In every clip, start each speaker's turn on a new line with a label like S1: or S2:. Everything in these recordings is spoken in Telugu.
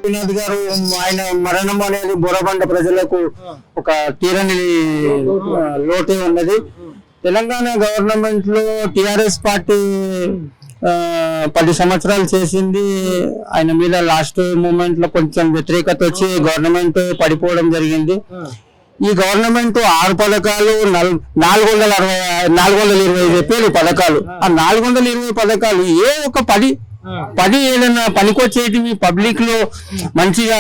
S1: గోపీనాథ్ గారు ఆయన మరణం అనేది బోరబండ ప్రజలకు ఒక తీరని లోటే ఉన్నది. తెలంగాణ గవర్నమెంట్ లో టిఆర్ఎస్ పార్టీ 10 సంవత్సరాలు చేసింది. ఆయన మీద లాస్ట్ మూమెంట్ లో కొంచెం వ్యతిరేకత వచ్చి గవర్నమెంట్ పడిపోవడం జరిగింది. ఈ గవర్నమెంట్ 6 పథకాలు 420 చెప్పేది పథకాలు. ఆ 420 పథకాలు ఏ ఒక 10 ఏదైనా పనికొచ్చేటివి పబ్లిక్ లో మంచిగా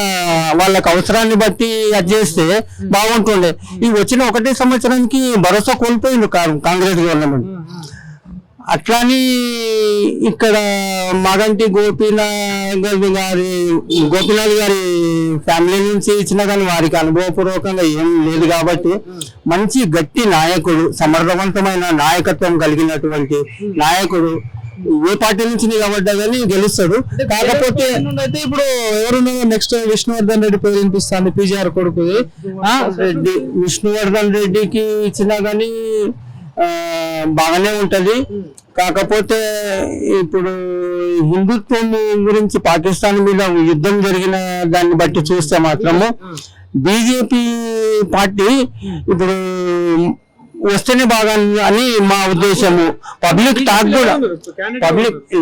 S1: వాళ్ళకి అవసరాన్ని బట్టి అది చేస్తే బాగుంటుండే. ఈ వచ్చిన 1 సంవత్సరానికి భరోసా కోల్పోయింది కాంగ్రెస్ గవర్నమెంట్. అట్లాని ఇక్కడ మాగంటి గోపీనాథ్ గారి ఫ్యామిలీ నుంచి ఇచ్చినా కానీ వారికి అనుభవపూర్వకంగా ఏం లేదు కాబట్టి మంచి గట్టి నాయకుడు, సమర్థవంతమైన నాయకత్వం కలిగినటువంటి నాయకుడు ఏ పార్టీ నుంచి నిలబడ్డా కానీ గెలుస్తాడు. కాకపోతే
S2: అయితే ఇప్పుడు ఎవరున్నారు నెక్స్ట్? విష్ణువర్ధన్ రెడ్డి పేరు వినిపిస్తుంది, పీజీఆర్ కొడుకు
S1: రెడ్డి. విష్ణువర్ధన్ రెడ్డికి ఇచ్చినా కానీ బాగానే ఉంటది. కాకపోతే ఇప్పుడు హిందుత్వం గురించి పాకిస్తాన్ మీద యుద్ధం జరిగిన దాన్ని బట్టి చూస్తే మాత్రము బీజేపీ పార్టీ ఇప్పుడు వస్తేనే బాగా అని మా ఉద్దేశము. పబ్లిక్ టాక్ కూడా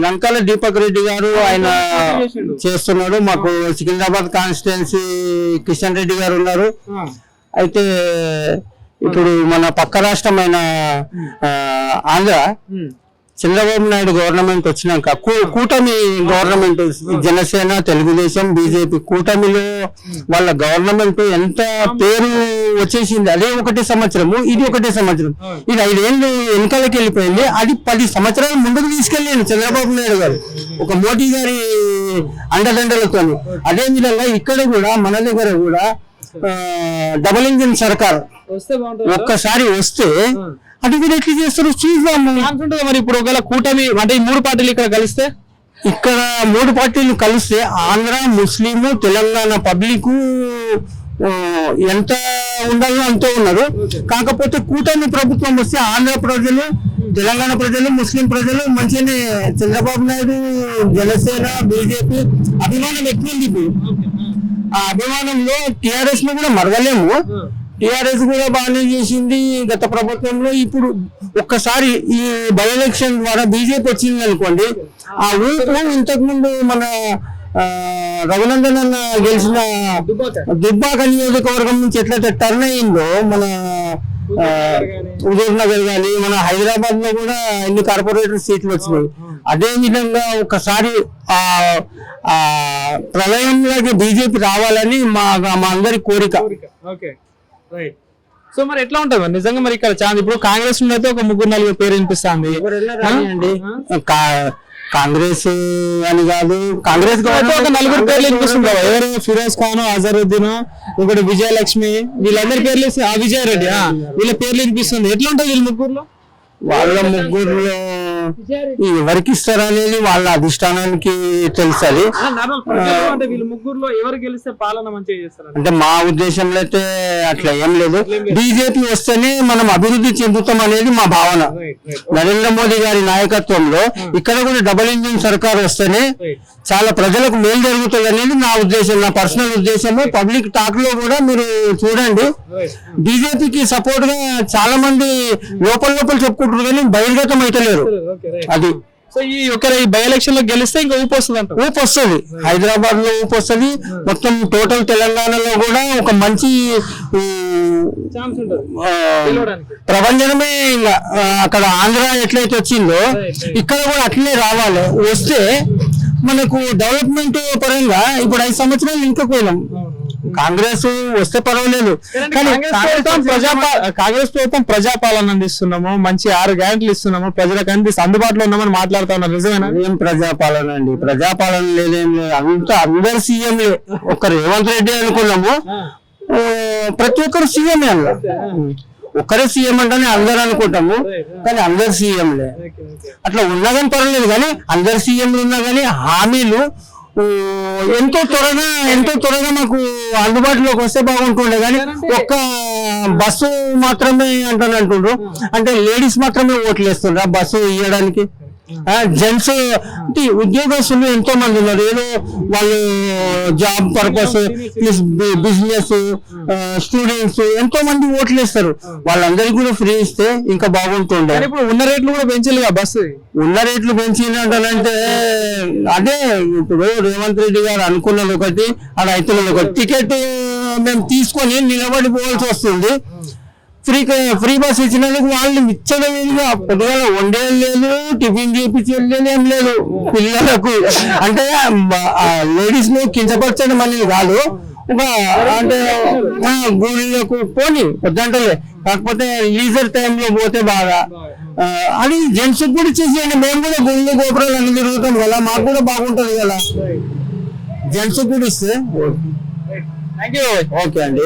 S1: లంకాల దీపక్ రెడ్డి గారు ఆయన చేస్తున్నాడు. మాకు సికింద్రాబాద్ కాన్స్టిట్యున్సీ కిషన్ రెడ్డి గారు ఉన్నారు. అయితే ఇప్పుడు మన పక్క రాష్ట్రమైన ఆంధ్ర చంద్రబాబు నాయుడు గవర్నమెంట్ వచ్చినాక కూటమి గవర్నమెంట్ జనసేన, తెలుగుదేశం, బీజేపీ కూటమిలో వాళ్ళ గవర్నమెంట్ ఎంత పేరు వచ్చేసింది. అదే 1 సంవత్సరము, ఇది 1 సంవత్సరం. ఇది 5 ఏళ్ళు వెనకాలకి వెళ్ళిపోయింది. అది 10 సంవత్సరాలు ముందుకు తీసుకెళ్ళాను చంద్రబాబు నాయుడు గారు ఒక మోడీ గారి అండదండలతో. అదే విధంగా ఇక్కడ కూడా మన దగ్గర కూడా డబుల్ ఇంజిన్ సర్కార్ ఒక్కసారి వస్తే అది కూడా ఎట్లా చేస్తారు చూద్దాము.
S2: మరి ఇప్పుడు ఒకవేళ కూటమి అంటే ఈ 3 పార్టీలు ఇక్కడ కలిస్తే,
S1: ఇక్కడ 3 పార్టీలు కలిస్తే ఆంధ్ర ముస్లిము తెలంగాణ పబ్లిక్ ఎంత ఉండాలో అంతే ఉన్నారు. కాకపోతే కూటమి ప్రభుత్వం వస్తే ఆంధ్ర ప్రజలు, తెలంగాణ ప్రజలు, ముస్లిం ప్రజలు మంచిగానే చంద్రబాబు నాయుడు, జనసేన, బీజేపీ అభిమానం ఎక్కువ ఉంది. ఆ అభిమానంలో టిఆర్ఎస్ ను కూడా మరగలేము. టిఆర్ఎస్ కూడా బాగానే చేసింది గత ప్రభుత్వంలో. ఇప్పుడు ఒక్కసారి ఈ బై ఎలక్షన్ ద్వారా బీజేపీ వచ్చింది అనుకోండి, ఆ ఊపు ఇంతకుముందు మన రఘునందన్ అన్న గెలిచిన దుబ్బాక నియోజకవర్గం నుంచి ఎట్లయితే టర్న్ అయిందో మన హుజూర్ నగర్ కానీ మన హైదరాబాద్ లో కూడా ఎన్ని కార్పొరేటర్ సీట్లు వచ్చినాయి. అదే విధంగా ఒకసారి ఆ ప్రళయంలోకి బీజేపీ రావాలని మా అందరి కోరిక.
S2: సో మరి ఎట్లా ఉంటుంది మరి నిజంగా? మరి ఇక్కడ చాలా ఇప్పుడు కాంగ్రెస్ నుండి అయితే ఒక 3-4 పేరు వినిపిస్తుంది.
S1: కాంగ్రెస్ అని కాదు, కాంగ్రెస్
S2: ఒక 4 పేర్లు వినిపిస్తుంది. ఎవరు? ఫిరోజ్ ఖాన్, అజరుద్దీన్, ఒకటి విజయలక్ష్మి, వీళ్ళందరి పేర్లు విజయారెడ్డి, వీళ్ళ పేర్లు వినిపిస్తుంది. ఎట్లా ఉంటుంది వీళ్ళ ముగ్గురులో?
S1: వాళ్ళ ముగ్గురులో ఎవరికి ఇస్తారా అనేది వాళ్ళ అధిష్టానానికి తెలుసది. అంటే మా ఉద్దేశంలో అయితే అట్లా ఏం లేదు. బీజేపీ వస్తేనే మనం అభివృద్ధి చెందుతాం అనేది మా భావన. నరేంద్ర మోదీ గారి నాయకత్వంలో ఇక్కడ కూడా డబుల్ ఇంజిన్ సర్కార్ వస్తేనే చాలా ప్రజలకు మేలు జరుగుతుంది అనేది నా ఉద్దేశం, నా పర్సనల్ ఉద్దేశము. పబ్లిక్ టాక్ లో కూడా మీరు చూడండి, బీజేపీకి సపోర్ట్ గా చాలా మంది లోపల చెప్పుకుంటారు కానీ బహిర్గతం అయితే లేరు. అది
S2: సో ఈ బై ఎలక్షన్ లో గెలిస్తే ఇంకా ఊపు వస్తుంది అంట.
S1: ఊపు వస్తుంది, హైదరాబాద్ లో ఊపు వస్తుంది, మొత్తం టోటల్ తెలంగాణలో కూడా ఒక మంచి ప్రపంచమే. ఇంకా అక్కడ ఆంధ్ర ఎట్లయితే వచ్చిందో ఇక్కడ కూడా అట్లనే రావాలి. వస్తే మనకు డెవలప్మెంట్ పరంగా ఇప్పుడు 5 సంవత్సరాలు ఇంకా పోయినాం. కాంగ్రెస్ వస్తే పర్వాలేదు, కానీ
S2: కాంగ్రెస్ ప్రభుత్వం ప్రజాపాలన అందిస్తున్నాము, మంచి 6 గ్యారెంటీలు ఇస్తున్నాము, ప్రజలకు అందుబాటులో ఉన్నామని మాట్లాడుతా ఉన్నారు. నిజమేనా?
S1: ఏం ప్రజాపాలన అండి? ప్రజాపాలన లేదేం లేదు. అందరు సీఎంలే. ఒక్క రేవంత్ రెడ్డి అనుకున్నాము, ప్రతి ఒక్కరు సీఎంఏ అన్న. ఒక్కరే సీఎం అంటేనే అందరు అనుకుంటాము, కానీ అందరు సీఎంలే. అట్లా ఉన్నా కానీ పర్వాలేదు, కానీ అందరు సీఎంలు ఉన్నా కానీ హామీలు ఎంతో త్వరగా మాకు అందుబాటులోకి వస్తే బాగుంటుండే. కానీ ఒక్క బస్సు మాత్రమే అంటుండ్రు, అంటే లేడీస్ మాత్రమే ఓట్లు వేస్తుండ్రు బస్సు ఇవ్వడానికి. జెంట్స్ అంటే ఉద్యోగస్తులు ఎంతో మంది ఉన్నారు, ఏదో వాళ్ళు జాబ్ పర్పస్ బిజినెస్ స్టూడెంట్స్ ఎంతో మంది ఓట్లు వేస్తారు. వాళ్ళందరికీ కూడా ఫ్రీ ఇస్తే ఇంకా బాగుంటుండే.
S2: ఇప్పుడు ఉన్న రేట్లు కూడా పెంచాలిగా బస్సు.
S1: ఉన్న రేట్లు పెంచినట్టే అదే ఇప్పుడు రేవంత్ రెడ్డి గారు అనుకున్నది ఒకటి, ఆ రైతులలో ఒకటి. టికెట్ మేము తీసుకొని నిలబడిపోవాల్సి వస్తుంది. ఫ్రీ బస్ ఇచ్చినందుకు వాళ్ళు విచ్చలవిడిగా పొద్దుగాల వండేది లేదు, టిఫిన్ చేయించేది ఏం లేదు పిల్లలకు. అంటే లేడీస్ ను కించపరచడం అనేది కాదు, ఒక అంటే గుళ్ళకు పోని వద్దంటలే, కాకపోతే లీజర్ టైంలో పోతే బాగా అది జెంట్స్ కూడా చేసేయండి. మేము కూడా గుళ్ళు గోపురాలు అన్ని తిరుగుతాం కదా, మాకు కూడా బాగుంటది కదా, జెంట్స్ కూడా ఇస్తే.
S2: Thank you.
S1: ఓకే అండి.